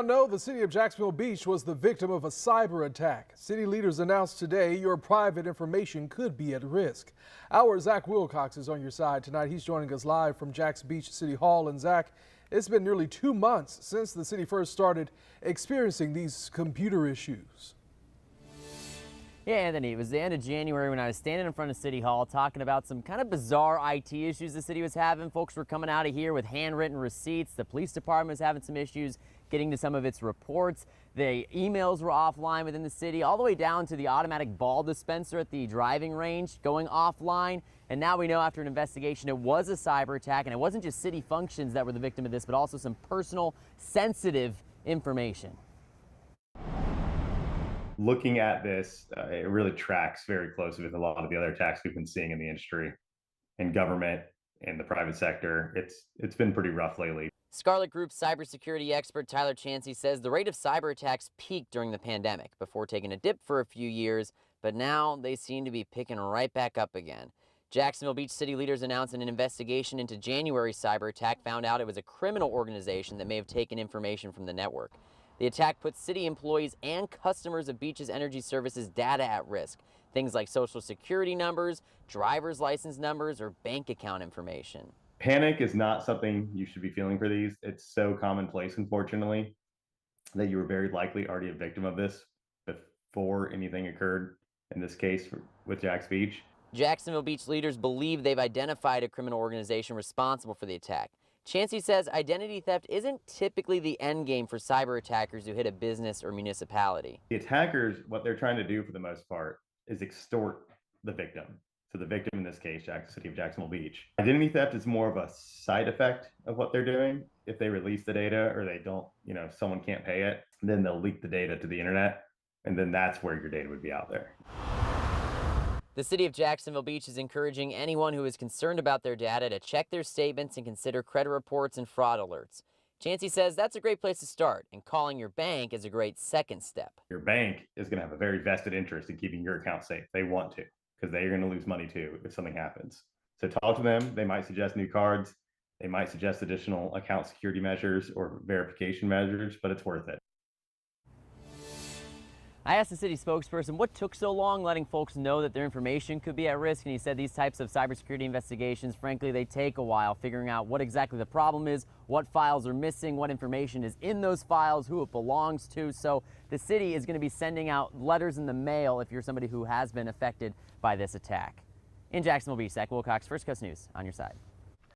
now know the city of Jacksonville Beach was the victim of a cyber attack. City leaders announced today your private information could be at risk. Our Zach Wilcox is on your side tonight. He's joining us live from Jax Beach City Hall. And Zach, it's been nearly 2 months since the city first started experiencing these computer issues. Yeah, Anthony, it was the end of January when I was standing in front of City Hall talking about some kind of bizarre IT issues the city was having. Folks were coming out of here with handwritten receipts. The police department was having some issues getting to some of its reports. The emails were offline within the city, all the way down to the automatic ball dispenser at the driving range going offline. And now we know after an investigation it was a cyber attack, and it wasn't just city functions that were the victim of this, but also some personal sensitive information. Looking at this, it really tracks very closely with a lot of the other attacks we've been seeing in the industry, in government, in the private sector. It's been pretty rough lately. Scarlet Group's cybersecurity expert Tyler Chansey says the rate of cyber attacks peaked during the pandemic before taking a dip for a few years, but now they seem to be picking right back up again. Jacksonville Beach city leaders announced an investigation into January's cyber attack found out it was a criminal organization that may have taken information from the network. The attack puts city employees and customers of Beach's Energy Services data at risk. Things like social security numbers, driver's license numbers, or bank account information. Panic is not something you should be feeling for these. It's so commonplace, unfortunately, that you were very likely already a victim of this before anything occurred, in this case with Jax Beach. Jacksonville Beach leaders believe they've identified a criminal organization responsible for the attack. Chansey says identity theft isn't typically the end game for cyber attackers who hit a business or municipality. The attackers, what they're trying to do for the most part is extort the victim. So the victim in this case, city of Jacksonville Beach. Identity theft is more of a side effect of what they're doing. If they release the data or they don't, someone can't pay it, then they'll leak the data to the internet. And then that's where your data would be out there. The city of Jacksonville Beach is encouraging anyone who is concerned about their data to check their statements and consider credit reports and fraud alerts. Chansey says that's a great place to start, and calling your bank is a great second step. Your bank is going to have a very vested interest in keeping your account safe. They want to, because they're going to lose money too if something happens. So talk to them. They might suggest new cards. They might suggest additional account security measures or verification measures, but it's worth it. I asked the city spokesperson what took so long letting folks know that their information could be at risk, and he said these types of cybersecurity investigations, frankly, they take a while figuring out what exactly the problem is, what files are missing, what information is in those files, who it belongs to. So the city is going to be sending out letters in the mail if you're somebody who has been affected by this attack. In Jacksonville Beach, Zach Wilcox, First Coast News, on your side.